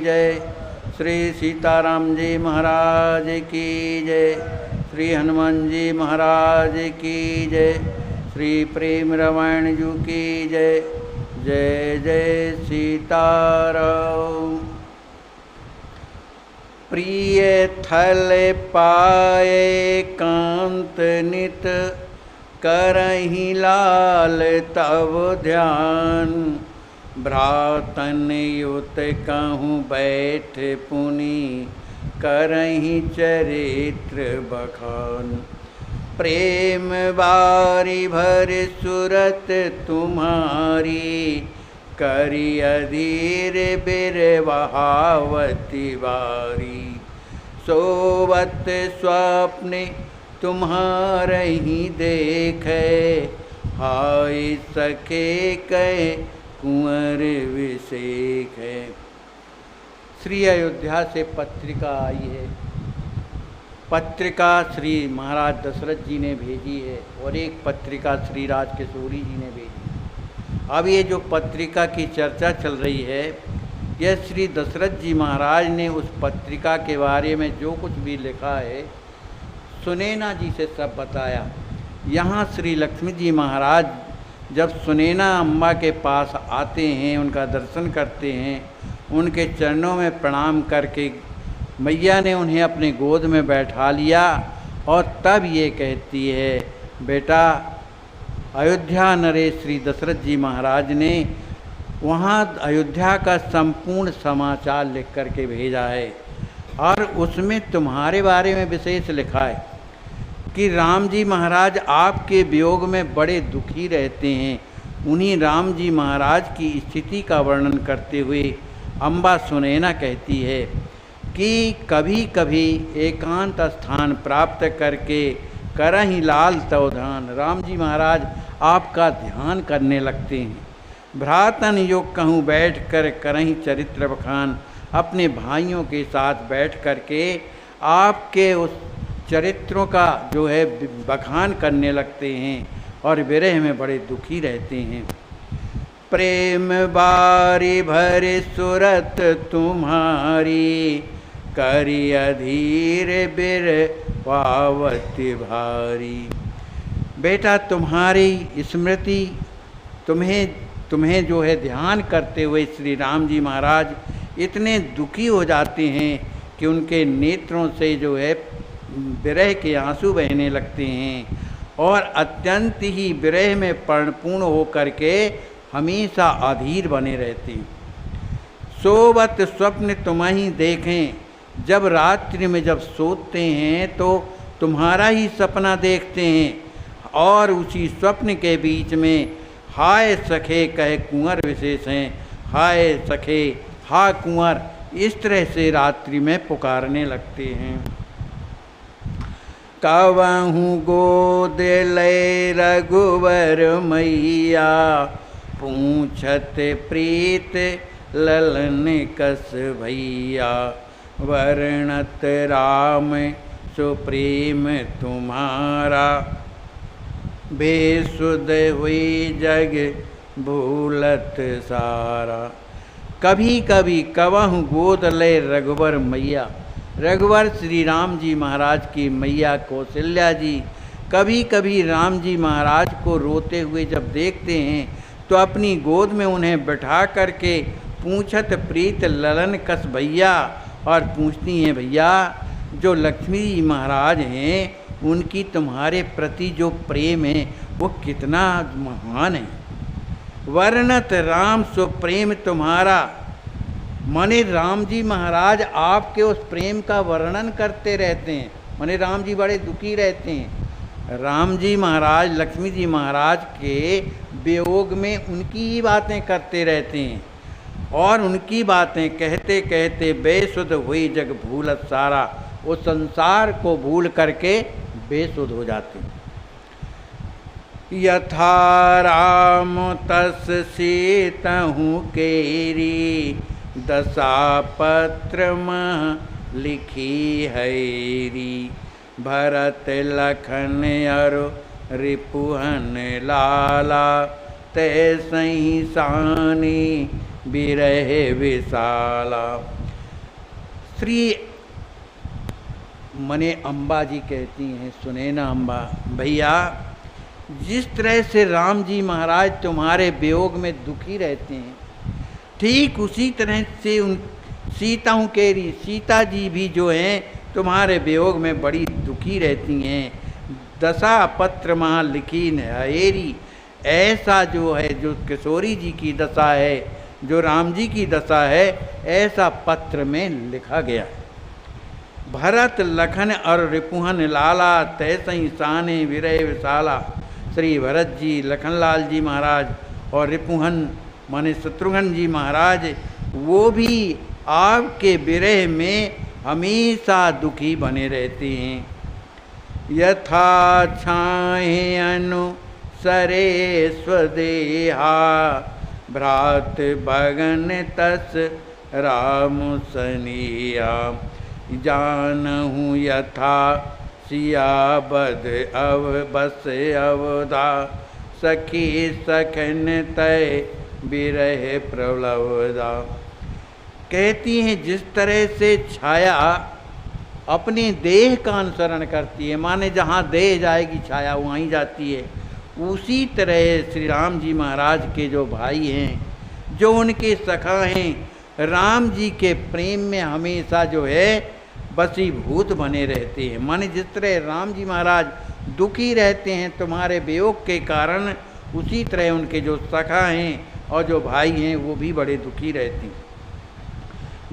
जय। श्री सीताराम जी महाराज की जय। श्री हनुमान जी महाराज की जय। श्री प्रेम रामायण जी की जय। जय जय सीताराम। प्रिय थल पाए कांत नित, करहि लाल तव ध्यान। भ्रातन युत कहूँ बैठ पुनि, करहि चरित्र बखान। प्रेम बारी भर सुरत तुम्हारी, करि अधीर बिरवावती बारी। सोवत स्वप्न तुम्हारे ही देखे, हाय सखे कहे कुंवर विषेक है। श्री अयोध्या से पत्रिका आई है। पत्रिका श्री महाराज दशरथ जी ने भेजी है और एक पत्रिका श्री राजकिशोरी जी ने भेजी। अब ये जो पत्रिका की चर्चा चल रही है, यह श्री दशरथ जी महाराज ने उस पत्रिका के बारे में जो कुछ भी लिखा है, सुनैना जी से सब बताया। यहाँ श्री लक्ष्मी जी महाराज जब सुनैना अम्बा के पास आते हैं, उनका दर्शन करते हैं, उनके चरणों में प्रणाम करके मैया ने उन्हें अपने गोद में बैठा लिया और तब ये कहती है, बेटा अयोध्या नरेश श्री दशरथ जी महाराज ने वहाँ अयोध्या का संपूर्ण समाचार लिख करके भेजा है और उसमें तुम्हारे बारे में विशेष लिखा है कि राम जी महाराज आपके वियोग में बड़े दुखी रहते हैं। उन्हीं राम जी महाराज की स्थिति का वर्णन करते हुए अम्बा सुनैना कहती है कि कभी कभी एकांत स्थान प्राप्त करके करहि लाल तव ध्यान। राम जी महाराज आपका ध्यान करने लगते हैं। भ्रातन योग कहूँ बैठ कर करहि चरित्र बखान। अपने भाइयों के साथ बैठ करके आपके उस चरित्रों का जो है बखान करने लगते हैं और विरह में बड़े दुखी रहते हैं। प्रेम बारी भरे सुरत तुम्हारी, करि अधीर बिरवावती भारी। बेटा तुम्हारी स्मृति तुम्हें जो है ध्यान करते हुए श्री राम जी महाराज इतने दुखी हो जाते हैं कि उनके नेत्रों से जो है विरह के आंसू बहने लगते हैं और अत्यंत ही विरह में परिपूर्ण होकर के हमेशा अधीर बने रहते हैं। सोवत स्वप्न तुम्हें देखें, जब रात्रि में जब सोते हैं तो तुम्हारा ही सपना देखते हैं और उसी स्वप्न के बीच में हाय सखे कहे कुंवर विशेष हैं। हाय सखे, हा कुंवर, इस तरह से रात्रि में पुकारने लगते हैं। कवहूँ गोद ले रघुवर मैया, पूछत प्रीत ललन कस भैया। वर्णत राम सुप्रेम तुम्हारा, बेसुध हुई जग भूलत सारा। कभी कभी कवहूँ गोद ले रघुवर मैया। रघुवर श्री राम जी महाराज की मैया कौशल्या जी कभी कभी राम जी महाराज को रोते हुए जब देखते हैं तो अपनी गोद में उन्हें बैठा करके पूछत प्रीत ललन कस भैया, और पूछती हैं भैया जो लक्ष्मी जी महाराज हैं उनकी तुम्हारे प्रति जो प्रेम है वो कितना महान है। वर्णत राम सुप्रेम तुम्हारा, माने राम जी महाराज आपके उस प्रेम का वर्णन करते रहते हैं। माने राम जी बड़े दुखी रहते हैं। राम जी महाराज लक्ष्मी जी महाराज के वियोग में उनकी ही बातें करते रहते हैं और उनकी बातें कहते कहते बेसुध हुई जग भूलत सारा। वो संसार को भूल करके बेसुध हो जाते हैं। यथा राम तस सीतहु केरी, दशा पत्र मह लिखी हैरी। भरत लखन अरु रिपुहन लाला, तै सही सानी बिरह विशाला। श्री मने अम्बा जी कहती हैं, सुने ना अम्बा भैया, जिस तरह से राम जी महाराज तुम्हारे वियोग में दुखी रहते हैं, ठीक उसी तरह से उन सीताओं केरी सीता जी भी जो हैं तुम्हारे वियोग में बड़ी दुखी रहती हैं। दशा पत्र महा लिखी नहेरी, ऐसा जो है, जो किशोरी जी की दशा है, जो राम जी की दशा है, ऐसा पत्र में लिखा गया। भरत लखन और रिपुहन लाला, तैसई साने विरह विशाला। श्री भरत जी, लखनलाल जी महाराज और रिपुहन माने शत्रुघ्न जी महाराज, वो भी आपके विरह में हमेशा दुखी बने रहते हैं। यथा छाहे अनुसरे स्वदेहा, भ्रात भगन तस राम सनिया। जानहु यथा सियाबद अव बस अवधा, सखी सखन तय बिरह प्रलवदा। कहती हैं जिस तरह से छाया अपने देह का अनुसरण करती है, माने जहाँ देह जाएगी छाया वहीं जाती है, उसी तरह श्री राम जी महाराज के जो भाई हैं, जो उनके सखा हैं, राम जी के प्रेम में हमेशा जो है बसीभूत बने रहते हैं। माने जिस तरह राम जी महाराज दुखी रहते हैं तुम्हारे वियोग के कारण, उसी तरह उनके जो सखा हैं और जो भाई हैं वो भी बड़े दुखी रहते हैं।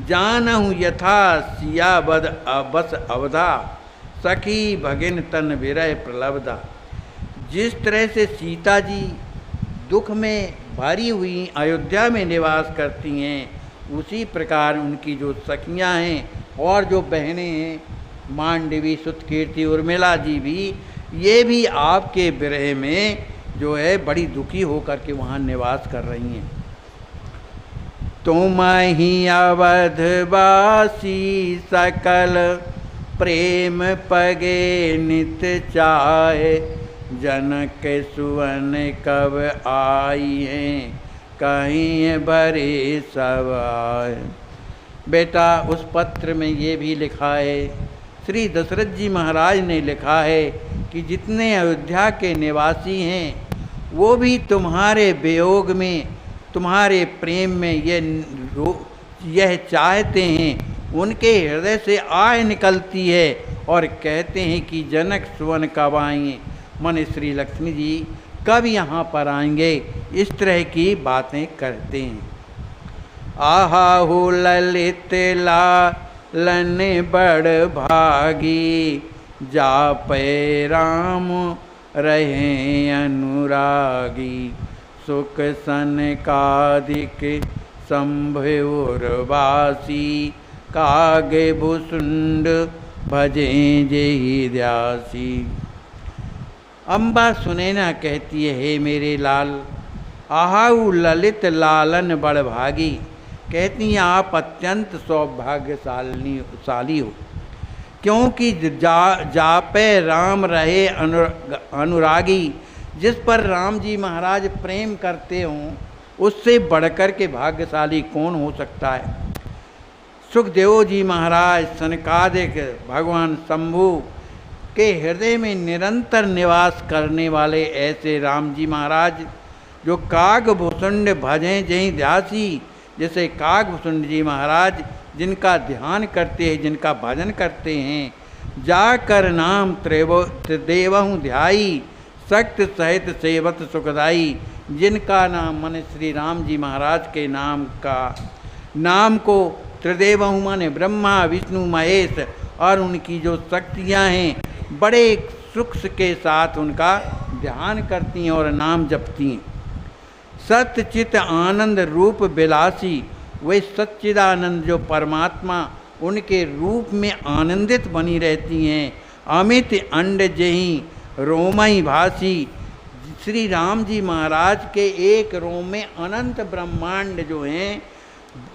जानहु यथा सियाबद बस अवधा, सखी भगिन तन विरह प्रलब्धा। जिस तरह से सीता जी दुख में भारी हुई अयोध्या में निवास करती हैं, उसी प्रकार उनकी जो सखियां हैं और जो बहनें हैं, मांडवी, सुतकीर्ति, उर्मिला जी भी, ये भी आपके विरह में जो है बड़ी दुखी होकर के वहाँ निवास कर रही हैं। तुम ही अवधवासी सकल, प्रेम पगे नित चाहे। जनक सुवन कब आई हैं, कहीं भरे सवाए। बेटा उस पत्र में ये भी लिखा है, श्री दशरथ जी महाराज ने लिखा है कि जितने अयोध्या के निवासी हैं वो भी तुम्हारे वियोग में, तुम्हारे प्रेम में यह चाहते हैं, उनके हृदय से आह निकलती है और कहते हैं कि जनक सुवन कब आएंगे, मन श्री लक्ष्मी जी कब यहाँ पर आएंगे, इस तरह की बातें करते हैं। आहा हो ललित लालन बड़ भागी, जापै राम रहे अनुरागी। सुख सनकादिक संभोरवासी, कागे भुसुंड भजें जेहि ध्यासी। अम्बा सुनैना कहती है, हे मेरे लाल, आहाऊ ललित लालन बड़ भागी। कहती हैं आप अत्यंत सौभाग्यशाली हो, क्योंकि जापे राम रहे अनुरागी। जिस पर राम जी महाराज प्रेम करते हों, उससे बढ़कर के भाग्यशाली कौन हो सकता है। सुखदेव जी महाराज, सनकादिक भगवान शंभु के हृदय में निरंतर निवास करने वाले ऐसे राम जी महाराज, जो काग भुसुंड भजें जहीं ध्यासी, जैसे काग भुसुंड जी महाराज जिनका ध्यान करते हैं, जिनका भजन करते हैं। जाकर नाम त्रिदेवहु ध्याई, सक्त सहित सेवत सुखदाई। जिनका नाम मन श्री राम जी महाराज के नाम को त्रिदेवहु माने ब्रह्मा विष्णु महेश और उनकी जो शक्तियाँ हैं, बड़े सुख के साथ उनका ध्यान करती हैं और नाम जपती हैं। सत्यचित आनंद रूप विलासी, वे सच्चिदानंद जो परमात्मा उनके रूप में आनंदित बनी रहती हैं। अमित अंड जहीं रोमई भासी, श्री राम जी महाराज के एक रोम में अनंत ब्रह्मांड जो हैं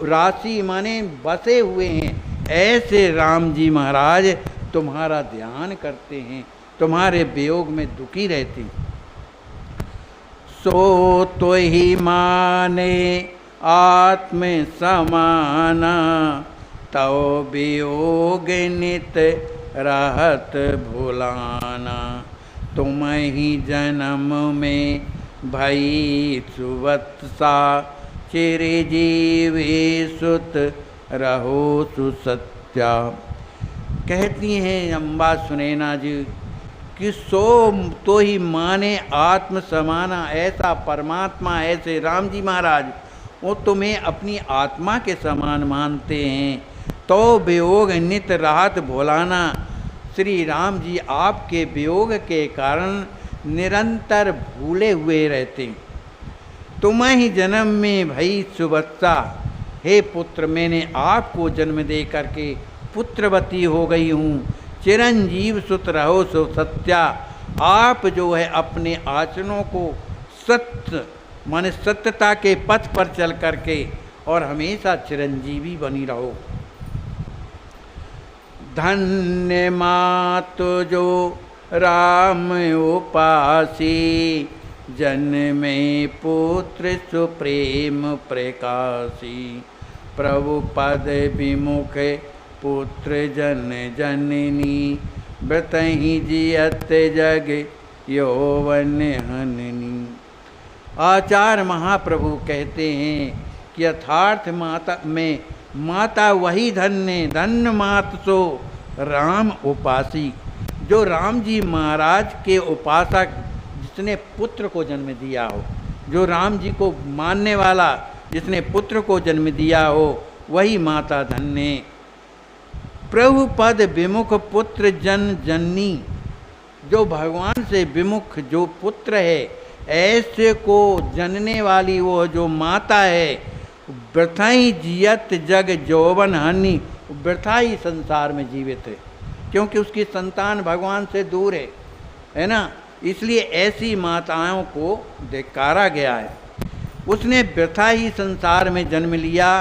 राशि माने बसे हुए हैं। ऐसे राम जी महाराज तुम्हारा ध्यान करते हैं, तुम्हारे वियोग में दुखी रहते हैं। सो तो ही माने आत्म समाना, तव वियोग नित रहत भुलाना। तुम ही जन्म में भई सुवत्सा, चिरजीवी सुत रहो सुसत्या। कहती हैं अम्बा सुनैना जी कि सो तो ही माने आत्म समाना, ऐसा परमात्मा ऐसे राम जी महाराज वो तुम्हें अपनी आत्मा के समान मानते हैं। तो वियोग नित राहत भुलाना, श्री राम जी आपके वियोग के कारण निरंतर भूले हुए रहते। तुम ही जन्म में भई सुवत्सा, हे पुत्र मैंने आपको जन्म दे करके पुत्रवती हो गई हूँ। चिरंजीव सुत रहो सो सत्या, आप जो है अपने आचरणों को सत्य माने सत्यता के पथ पर चल करके और हमेशा चिरंजीवी बनी रहो। धन्य मातु जो राम उपासी, जन्मे पुत्र सुप्रेम प्रकाशी। प्रभु पद विमुख पुत्र जन जननी, व्रतहि जियत जग यौवन हननी। आचार्य महाप्रभु कहते हैं कि यथार्थ माता में माता वही धन्य, धन्य मात सो राम उपासी। जो राम जी महाराज के उपासक, जिसने पुत्र को जन्म दिया हो, जो राम जी को मानने वाला जिसने पुत्र को जन्म दिया हो, वही माता धन्य। प्रभु पद विमुख पुत्र जन जननी, जो भगवान से विमुख जो पुत्र है, ऐसे को जनने वाली वो जो माता है, वृथा ही जियत जग यौवन हनी, वृथा ही संसार में जीवित है, क्योंकि उसकी संतान भगवान से दूर है ना। इसलिए ऐसी माताओं को धिक्कारा गया है। उसने वृथा ही संसार में जन्म लिया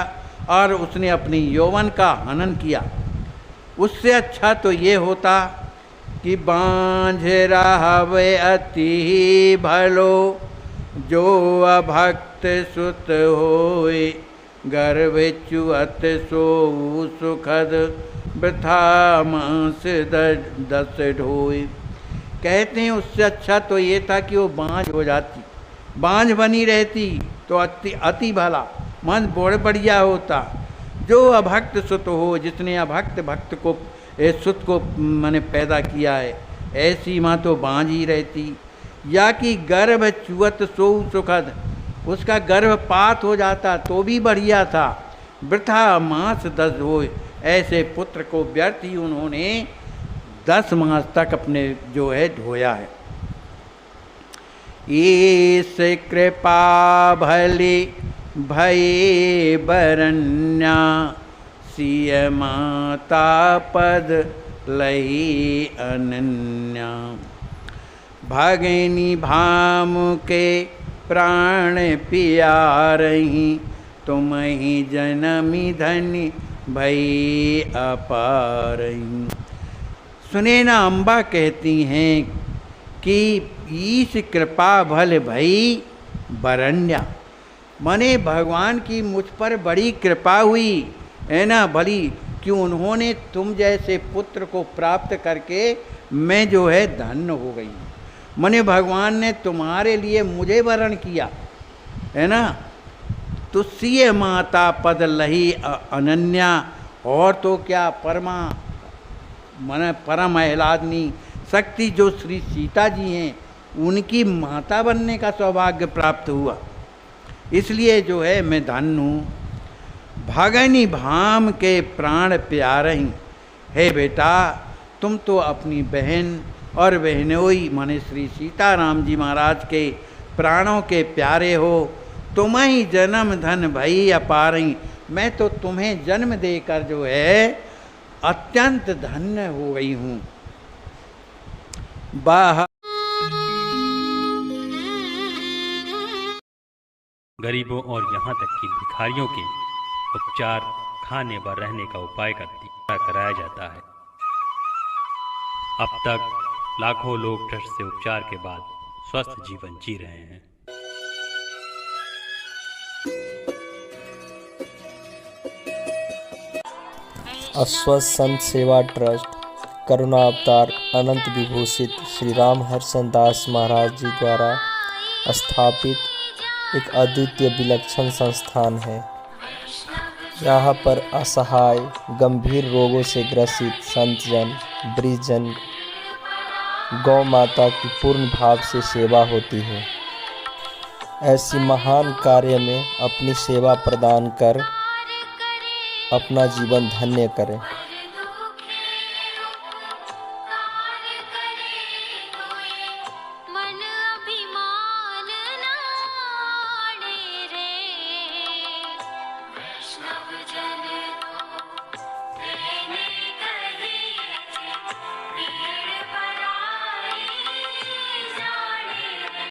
और उसने अपनी यौवन का हनन किया। उससे अच्छा तो ये होता कि बांझ रहवे अति भलो, जो अभक्त सुत होए, गर्भ चुअत सो सुखद, वृथा मांस दस ढोए। कहते हैं उससे अच्छा तो ये था कि वो बांझ हो जाती, बांझ बनी रहती तो अति भला मन बढ़िया होता। जो अभक्त सुत हो, जिसने अभक्त भक्त को सुत को मैंने पैदा किया है, ऐसी माँ तो बांझ ही रहती। या कि गर्भ चुअत सो सुखद, उसका गर्भपात हो जाता तो भी बढ़िया था। वृथा मास 10 हो, ऐसे पुत्र को व्यर्थ ही उन्होंने 10 मास तक अपने जो है ढोया है। ईस कृपा भली भये बरन्या, सिय माता पद लही अनन्या। भगिनी भाम के प्राण पियारही, तुम ही जनमी धनी भई अपारही। सुनैना अम्बा कहती हैं कि ईश कृपा भल भई बरन्या, माने भगवान की मुझ पर बड़ी कृपा हुई है ना, भली कि उन्होंने तुम जैसे पुत्र को प्राप्त करके मैं जो है धन्य हो गई। माने भगवान ने तुम्हारे लिए मुझे वरण किया है ना। तो सिय माता पद लही अनन्या, और तो क्या परमा मन परम आह्लादनी शक्ति जो श्री सीता जी हैं, उनकी माता बनने का सौभाग्य प्राप्त हुआ। इसलिए जो है मैं धन्य हूँ। भगनी भाम के प्राण प्यारही, हे बेटा तुम तो अपनी बहन और बहनोई माने श्री सीताराम जी महाराज के प्राणों के प्यारे हो। तुम ही जन्म धन भई अपारही, मैं तो तुम्हें जन्म देकर जो है अत्यंत धन्य हो गई हूँ। गरीबों और यहाँ तक कि भिखारियों के उपचार, खाने व रहने का उपाय कराया जाता है। अब तक लाखों लोग ट्रस्ट से उपचार के बाद स्वस्थ जीवन जी रहे हैं। अश्वत्थ संत सेवा ट्रस्ट करुणा अवतार अनंत विभूषित श्री राम हर्षण दास महाराज जी द्वारा स्थापित एक अद्वितीय विलक्षण संस्थान है। यहाँ पर असहाय गंभीर रोगों से ग्रसित संतजन वृद्धजन गौ माता की पूर्ण भाव से सेवा होती है। ऐसी महान कार्य में अपनी सेवा प्रदान कर अपना जीवन धन्य करें। वैष्णव जन